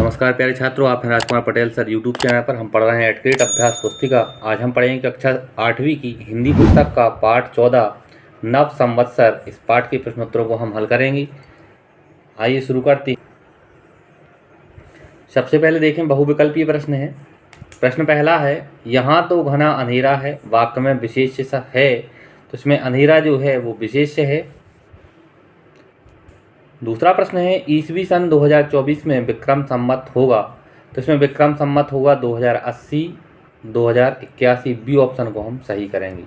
नमस्कार प्यारे छात्रों, आप हैं Rajkumar Patel sir YouTube channel पर। हम पढ़ रहे हैं एटक्रेट अभ्यास पुस्तिका। आज हम पढ़ेंगे कक्षा 8वीं की हिंदी पुस्तक का पाठ 14 नव संवत्सर। इस पाठ के प्रश्नोत्तरों को हम हल करेंगे। आइए शुरू करते हैं। सबसे पहले देखें, बहुविकल्पीय प्रश्न है। प्रश्न पहला है, यहाँ तो घना अंधेरा है, वाक्य में विशेष्य है, तो इसमें अंधेरा जो है वो विशेष्य है। दूसरा प्रश्न है, ईसवी सन 2024 में विक्रम संवत होगा, तो इसमें विक्रम संवत होगा 2080 2081। बी ऑप्शन को हम सही करेंगे।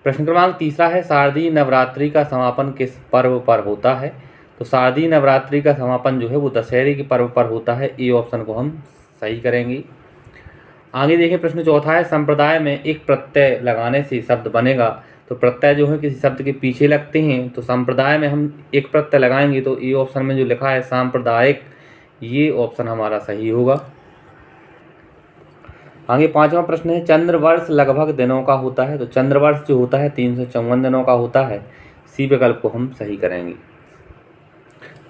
प्रश्न क्रमांक तीसरा है, शारदीय नवरात्रि का समापन किस पर्व पर होता है, तो शारदीय नवरात्रि का समापन जो है वो दशहरे के पर्व पर होता है। ए ऑप्शन को हम सही करेंगे। आगे देखें, प्रश्न चौथा है, संप्रदाय में एक प्रत्यय लगाने से शब्द बनेगा, तो प्रत्यय जो है किसी शब्द के पीछे लगते हैं, तो संप्रदाय में हम एक प्रत्यय लगाएंगे, तो ए ऑप्शन में जो लिखा है सांप्रदायिक, ये ऑप्शन हमारा सही होगा। आगे पांचवा प्रश्न है, चंद्रवर्ष लगभग दिनों का होता है, तो चंद्रवर्ष जो होता है 354 दिनों का होता है। सी विकल्प को हम सही करेंगे।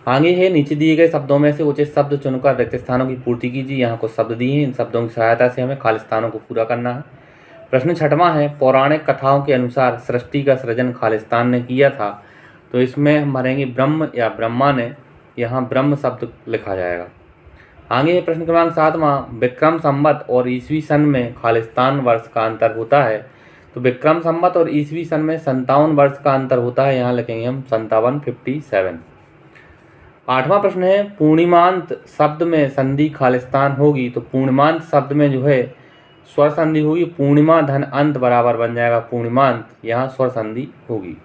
आगे है, नीचे दिए गए शब्दों में से उचित शब्द चुनकर रिक्त स्थानों की पूर्ति कीजिए। यहाँ कुछ शब्द दिए हैं, इन शब्दों की सहायता से हमें खाली स्थानों को पूरा करना है। प्रश्न छठवां है, पौराणिक कथाओं के अनुसार सृष्टि का सृजन खालिस्तान ने किया था, तो इसमें हम भरेंगे ब्रह्म या ब्रह्मा ने। यहाँ ब्रह्म शब्द लिखा जाएगा। आगे है प्रश्न क्रमांक 7वां, विक्रम संवत और ईसवी सन में खालिस्तान वर्ष का अंतर होता है, तो विक्रम संवत और ईसवी सन में 57 वर्ष का अंतर होता है। यहाँ लिखेंगे हम 57 आठवां प्रश्न है, पूर्णिमांत शब्द में संधि खालिस्तान होगी, तो पूर्णिमांत शब्द में जो है स्वर संधि होगी। पूर्णिमा धन अंत बराबर बन जाएगा पूर्णिमांत, यहाँ स्वर संधि होगी।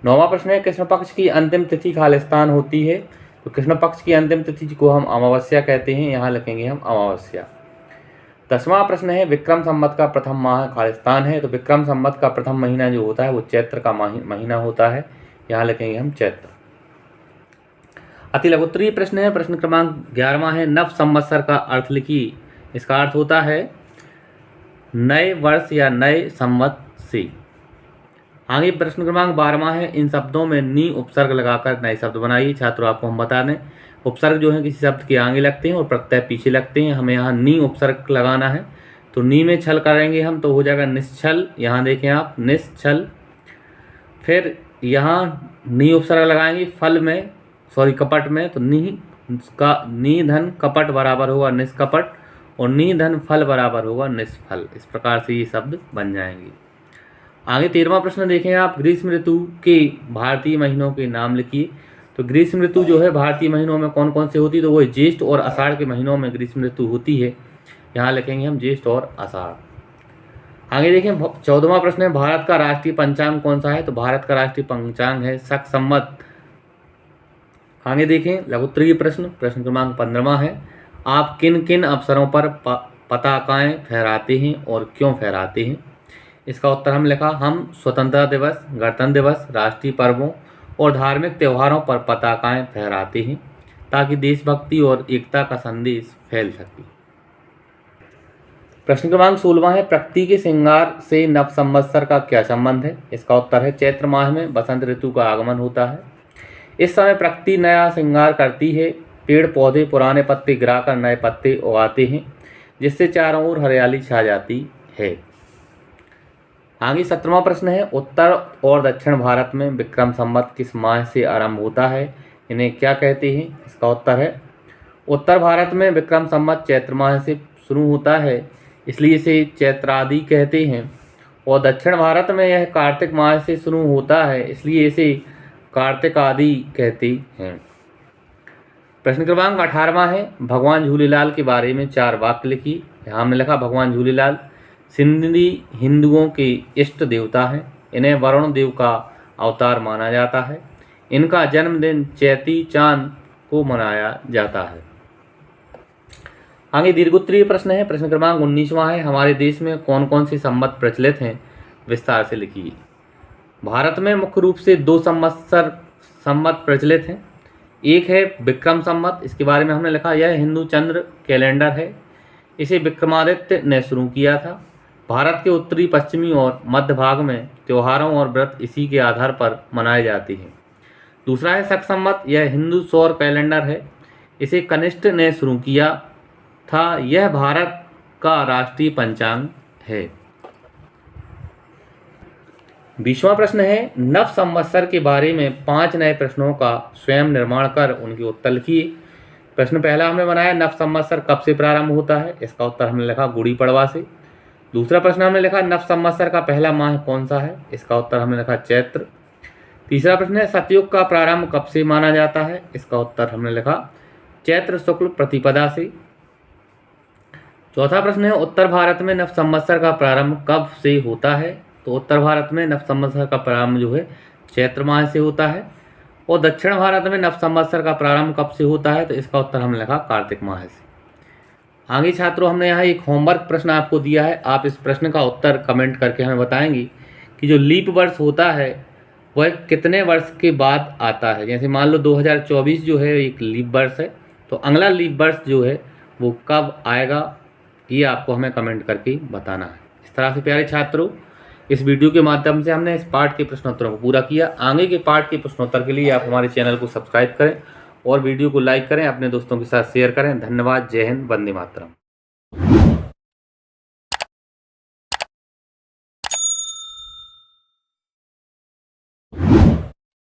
नौवां प्रश्न है, कृष्ण पक्ष की अंतिम तिथि खालिस्तान होती है, तो कृष्ण पक्ष की अंतिम तिथि को हम अमावस्या कहते हैं। यहाँ लिखेंगे हम अमावस्या। 10वां प्रश्न है, विक्रम संवत का प्रथम माह खालिस्तान है, तो विक्रम संवत का प्रथम महीना जो होता है वो चैत्र का महीना होता है। यहाँ लिखेंगे हम चैत्र। अति लघुत्तरीय प्रश्न है, प्रश्न क्रमांक 11वां है, नव संवत्सर का अर्थ लिखिए। इसका अर्थ होता है नए वर्ष या नए संवत से। आगे प्रश्न क्रमांक 12वां है, इन शब्दों में नी उपसर्ग लगाकर नए शब्द बनाइए। छात्रों आपको हम बता दें, उपसर्ग जो है किसी शब्द के आगे लगते हैं और प्रत्यय पीछे लगते हैं। हमें यहाँ नी उपसर्ग लगाना है, तो नी में छल करेंगे हम, तो हो जाएगा निश्छल। यहाँ देखें आप, निश्छल। फिर यहाँ नी उपसर्ग लगाएंगे फल में, कपट में, तो नी धन कपट बराबर होगा निष्कपट, और नी धन फल बराबर होगा निष्फल। इस प्रकार से ये शब्द बन जाएंगे। आगे 13वां प्रश्न देखें आप, ग्रीष्म ऋतु के भारतीय महीनों के नाम लिखिए। तो ग्रीष्म ऋतु जो है भारतीय महीनों में कौन कौन से होती है, तो वो ज्येष्ठ और आषाढ़ के महीनों में ग्रीष्म ऋतु होती है। यहाँ लिखेंगे हम ज्येष्ठ और आषाढ़। आगे देखें 14वां प्रश्न है, भारत का राष्ट्रीय पंचांग कौन सा है, तो भारत का राष्ट्रीय पंचांग है शक संवत। आगे देखें लघुत्तरीय प्रश्न, प्रश्न क्रमांक 15वां है, आप किन किन अवसरों पर पताकाएं फहराते हैं और क्यों फहराते हैं। इसका उत्तर हम लिखा, हम स्वतंत्रता दिवस, गणतंत्र दिवस, राष्ट्रीय पर्वों और धार्मिक त्योहारों पर पताकाएं फहराते हैं ताकि देशभक्ति और एकता का संदेश फैल सके। प्रश्न क्रमांक 16वां है, प्रकृति के श्रृंगार से नव संवत्सर का क्या संबंध है। इसका उत्तर है, चैत्र माह में बसंत ऋतु का आगमन होता है। इस समय प्रकृति नया श्रृंगार करती है, पेड़ पौधे पुराने पत्ते गिराकर नए पत्ते उगाते हैं, जिससे चारों ओर हरियाली छा जाती है। आगे 17वां प्रश्न है, उत्तर और दक्षिण भारत में विक्रम संवत किस माह से आरंभ होता है, इन्हें क्या कहते हैं। इसका उत्तर है, उत्तर भारत में विक्रम संवत चैत्र माह से शुरू होता है, इसलिए इसे चैत्रादि कहते हैं, और दक्षिण भारत में यह कार्तिक माह से शुरू होता है, इसलिए इसे कार्तिक आदि कहते हैं। प्रश्न क्रमांक 18वां है, भगवान झूलेलाल के बारे में 4 वाक्य लिखिए। यहाँ हमने लिखा, भगवान झूलेलाल सिंधी हिंदुओं के इष्ट देवता हैं, इन्हें वरुण देव का अवतार माना जाता है, इनका जन्मदिन चैती चांद को मनाया जाता है। आगे दीर्घोत्तरीय प्रश्न है, प्रश्न क्रमांक 19वां है, हमारे देश में कौन कौन से संवत प्रचलित हैं, विस्तार से लिखिए। भारत में मुख्य रूप से 2 संवत प्रचलित हैं। एक है विक्रम संवत, इसके बारे में हमने लिखा, यह हिंदू चंद्र कैलेंडर है, इसे विक्रमादित्य ने शुरू किया था। भारत के उत्तरी, पश्चिमी और मध्य भाग में त्योहारों और व्रत इसी के आधार पर मनाए जाते हैं। दूसरा है शक संवत, यह हिंदू सौर कैलेंडर है, इसे कनिष्ठ ने शुरू किया था। यह भारत का राष्ट्रीय पंचांग है। 20वां प्रश्न है, नव संवत्सर के बारे में 5 नए प्रश्नों का स्वयं निर्माण कर उनके उत्तर लिखिए। प्रश्न पहला हमने बनाया, नव संवत्सर कब से प्रारंभ होता है? इसका उत्तर हमने लिखा गुड़ी पड़वा से। दूसरा प्रश्न हमने लिखा, नव संवत्सर का पहला माह कौन सा है? इसका उत्तर हमने लिखा चैत्र। तीसरा प्रश्न है, सतयुग का प्रारंभ कब से माना जाता है? इसका उत्तर हमने लिखा चैत्र शुक्ल प्रतिपदा से। चौथा प्रश्न है, उत्तर भारत में नव संवत्सर का प्रारंभ कब से होता है? तो उत्तर भारत में नव संवत्सर का प्रारंभ जो है चैत्र माह से होता है। और दक्षिण भारत में नव संवत्सर का प्रारंभ कब से होता है? तो इसका उत्तर हमने लिखा कार्तिक माह से। आगे छात्रों, हमने यहाँ एक होमवर्क प्रश्न आपको दिया है। आप इस प्रश्न का उत्तर कमेंट करके हमें बताएंगे कि जो लीप वर्ष होता है वह कितने वर्ष के बाद आता है। जैसे मान लो 2024 जो है एक लीप वर्ष है, तो अगला लीप वर्ष जो है वो कब आएगा, ये आपको हमें कमेंट करके बताना है। इस तरह से प्यारे छात्रों, इस वीडियो के माध्यम से हमने इस पार्ट के प्रश्नोत्तरों को पूरा किया। आगे के पार्ट के प्रश्नोत्तर के लिए आप हमारे चैनल को सब्सक्राइब करें और वीडियो को लाइक करें, अपने दोस्तों के साथ शेयर करें। धन्यवाद। जय हिंद, वंदे मातरम।